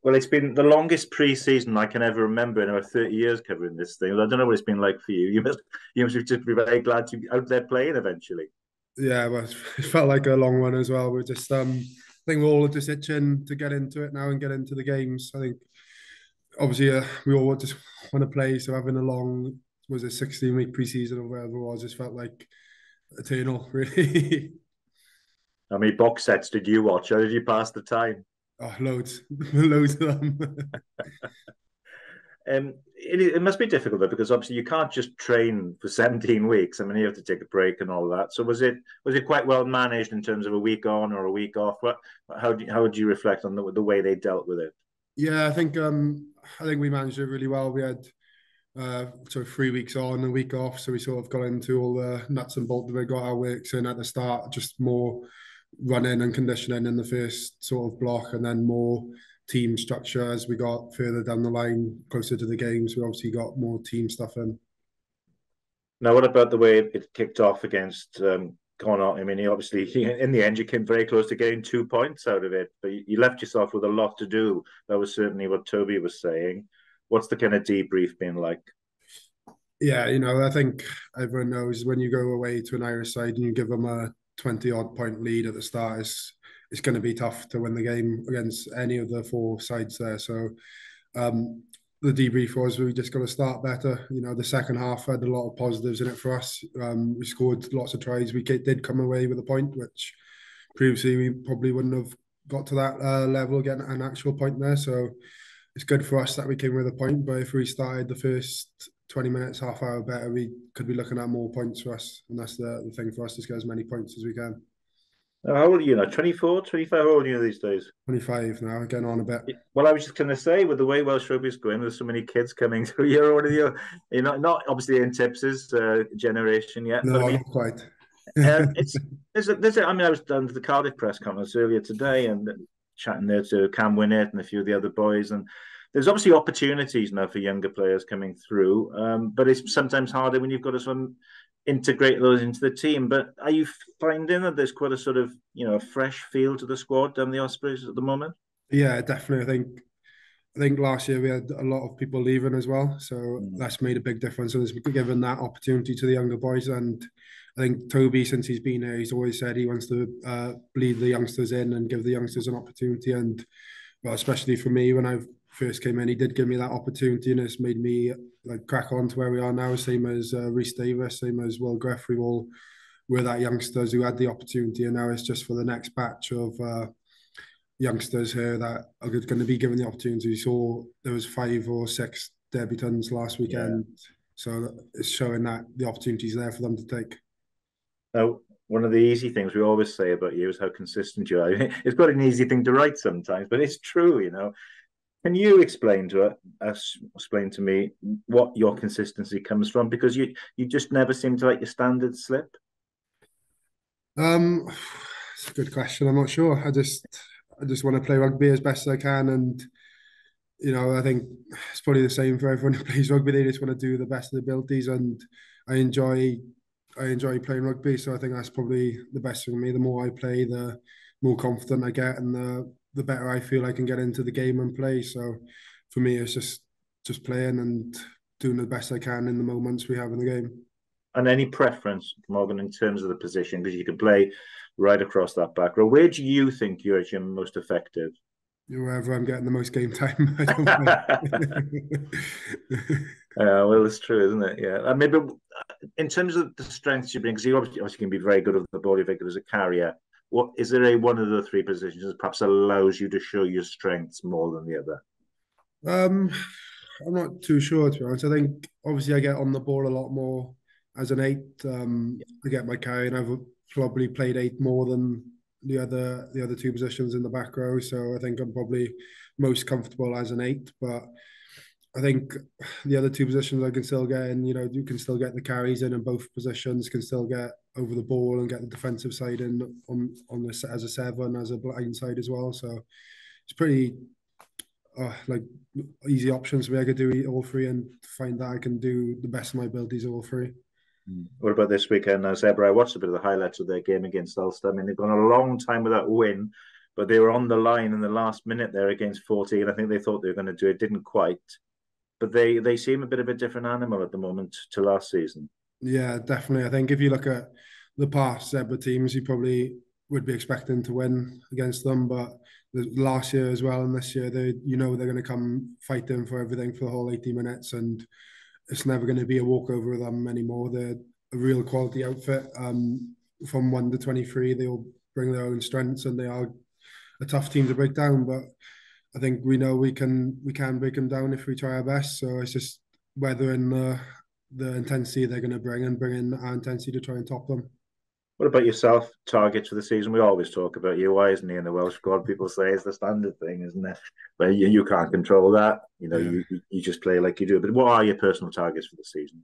Well, it's been the longest pre-season I can ever remember in over 30 years covering this thing. I don't know what it's been like for you. You must just be very glad to be out there playing eventually. Yeah, well, it felt like a long one as well. We're just, I think we're all just itching to get into it now and get into the games. I think obviously we all just want to play, so having a long, was it 16-week preseason or whatever it was, just felt like eternal, really. How many box sets did you watch? How did you pass the time? Oh, loads, loads of them. It must be difficult though, because obviously you can't just train for 17 weeks. I mean, you have to take a break and all that. So was it quite well managed in terms of a week on or a week off? How would you reflect on the way they dealt with it? Yeah, I think we managed it really well. We had so 3 weeks on, a week off, so we sort of got into all the nuts and bolts that we got our works in at the start, just more running and conditioning in the first sort of block, and then more team structure as we got further down the line, closer to the games. We obviously got more team stuff in. Now, what about the way it kicked off against Connacht? I mean, in the end, you came very close to getting 2 points out of it, but you left yourself with a lot to do. That was certainly what Toby was saying. What's the kind of debrief been like? Yeah, I think everyone knows when you go away to an Irish side and you give them a 20 odd point lead at the start, it's going to be tough to win the game against any of the four sides there. So um, the debrief was we just got to start better. The second half had a lot of positives in it for us. We scored lots of tries. We did come away with a point, which previously we probably wouldn't have got to that level, getting an actual point there. So it's good for us that we came with a point. But if we started the first 20 minutes, half hour better, we could be looking at more points for us. And that's the thing for us, to get as many points as we can. How old are you now? 24, 25? How old are you these days? 25 now, getting on a bit. Well, I was just going to say, with the way Welsh rugby is going, there's so many kids coming through. You're one of the, you're not obviously in Tips's generation yet, but I No, mean, not quite. it's I mean, I was down to the Cardiff press conference earlier today and chatting there to Cam Winnett and a few of the other boys, and there's obviously opportunities now for younger players coming through, but it's sometimes harder when you've got to sort of integrate those into the team. But are you finding that there's quite a sort of a fresh feel to the squad down the Ospreys at the moment? Yeah, definitely. I think last year we had a lot of people leaving as well, so Mm. that's made a big difference. And it's given that opportunity to the younger boys. And I think Toby, since he's been here, he's always said he wants to bleed the youngsters in and give the youngsters an opportunity. And well, especially for me, when I first came in, he did give me that opportunity, and it's made me like crack on to where we are now. Same as Reece Davis, same as Will Griff. We all were that youngsters who had the opportunity, and now it's just for the next batch of youngsters here that are going to be given the opportunity. So there was 5 or 6 debutants last Yeah. weekend, so it's showing that the opportunity is there for them to take. Now, one of the easy things we always say about you is how consistent you are. It's quite an easy thing to write sometimes, but it's true. Can you explain to me what your consistency comes from? Because you just never seem to let your standards slip. Um, it's a good question. I'm not sure. I just want to play rugby as best as I can, and I think it's probably the same for everyone who plays rugby. They just want to do the best of their abilities, and I enjoy I enjoy playing rugby. So I think that's probably the best for me. The more I play, the more confident I get, and the better I feel I can get into the game and play. So for me, it's just playing and doing the best I can in the moments we have in the game. And any preference, Morgan, in terms of the position, because you can play right across that back row. Where do you think you're actually most effective? Wherever I'm getting the most game time, I don't mind. Well, it's true, isn't it? Yeah. Maybe in terms of the strengths you bring, because you obviously can be very good at the ball, you're very good as a carrier. What is there a one of the three positions that perhaps allows you to show your strengths more than the other? um, I'm not too sure, to be honest. I think obviously I get on the ball a lot more as an eight. I get my carry, and I've probably played eight more than the other two positions in the back row. So I think I'm probably most comfortable as an eight. But I think the other two positions I can still get in. You can still get the carries in both positions. Can still get over the ball and get the defensive side in on the as a seven, as a blind side as well. So it's pretty like easy options where I could do all three and find that I can do the best of my abilities all three. What about this weekend now, Zebre? I watched a bit of the highlights of their game against Ulster. I mean, they've gone a long time without a win, but they were on the line in the last minute there against 14. I think they thought they were going to do it, didn't quite. But they seem a bit of a different animal at the moment to last season. Yeah, definitely. I think if you look at the past Zebre teams, you probably would be expecting to win against them. But last year as well and this year, they're going to come fighting for everything for the whole 80 minutes, and it's never going to be a walkover of them anymore. They're a real quality outfit. From 1 to 23, they all bring their own strengths, and they are a tough team to break down. But I think we know we can break them down if we try our best. So it's just weathering the intensity they're going to bring and bring in our intensity to try and top them. What about yourself? Targets for the season? We always talk about you. Why isn't he in the Welsh squad? People say it's the standard thing, isn't it? But you can't control that. Yeah. You just play like you do. But what are your personal targets for the season?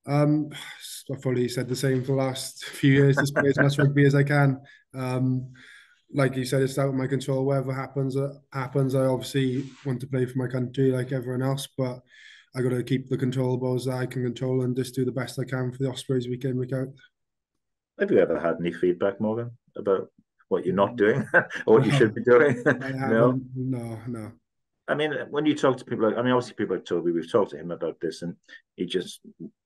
I've probably said the same for the last few years. Just play as much rugby as I can. Like you said, it's out of my control. Whatever happens, happens. I obviously want to play for my country like everyone else, but I got to keep the controllables that I can control and just do the best I can for the Ospreys week in, week out. Have you ever had any feedback, Morgan, about what you're not doing or what you should be doing? I No. haven't. No. I mean, when you talk to people, obviously people like Toby, we've talked to him about this, and he just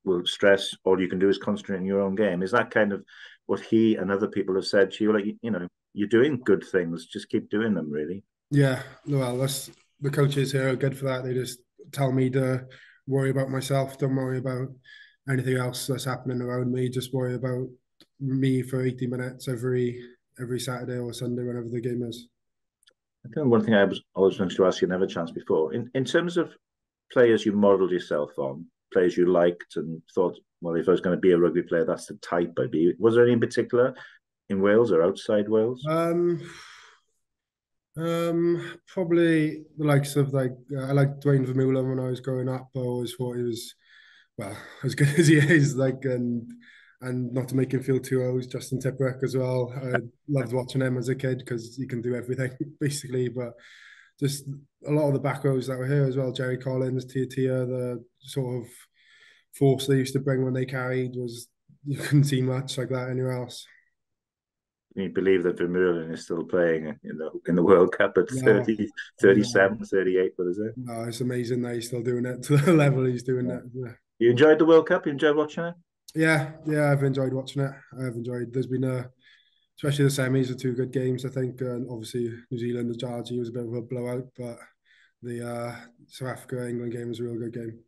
will stress all you can do is concentrate on your own game. Is that kind of what he and other people have said to you? Like, you're doing good things, just keep doing them, really. Yeah, well, that's the coaches here are good for that. They just tell me to worry about myself. Don't worry about anything else that's happening around me. Just worry about me for 80 minutes every Saturday or Sunday, whenever the game is. I think one thing I was always going to ask you never chance before, in terms of players you modelled yourself on, players you liked and thought, well, if I was going to be a rugby player, that's the type I'd be. Was there any in particular in Wales or outside Wales? Probably the likes of I liked Dwayne Vermeulen when I was growing up. I always thought he was well as good as he is, and not to make him feel too old, Justin Tipuric as well. I loved watching him as a kid because he can do everything basically. But just a lot of the back rows that were here as well, Jerry Collins, Tia, the sort of force they used to bring when they carried was you couldn't see much like that anywhere else. Can you believe that Vermeulen is still playing in the World Cup at No, 30, no, 37, 38? What is it? no, it's amazing that he's still doing it to the level he's doing Yeah. it. Yeah. You enjoyed the World Cup? You enjoyed watching it? Yeah, I've enjoyed watching it. I've enjoyed. There's been especially the semis are two good games. I think, and obviously New Zealand, the Georgie was a bit of a blowout, but the South Africa England game was a real good game.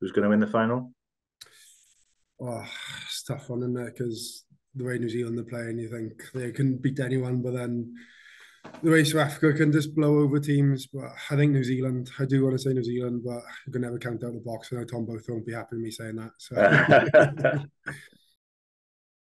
Who's going to win the final? Oh, it's a tough one, isn't it? Because the way New Zealand are playing, you think they can beat anyone, but then the way South Africa can just blow over teams. But I think New Zealand. I do want to say New Zealand, but you can never count out the box. I know Tom both won't be happy with me saying that. So